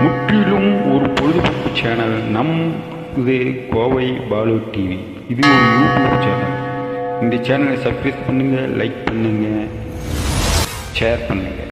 முற்றிலும் ஒரு பொழுதுபோக்கு சேனல் இது கோவை பாலு டிவி. இது ஒரு யூடியூப் சேனல். இந்த சேனலை சப்ஸ்கிரைப் பண்ணுங்கள், லைக் பண்ணுங்கள், ஷேர் பண்ணுங்கள்.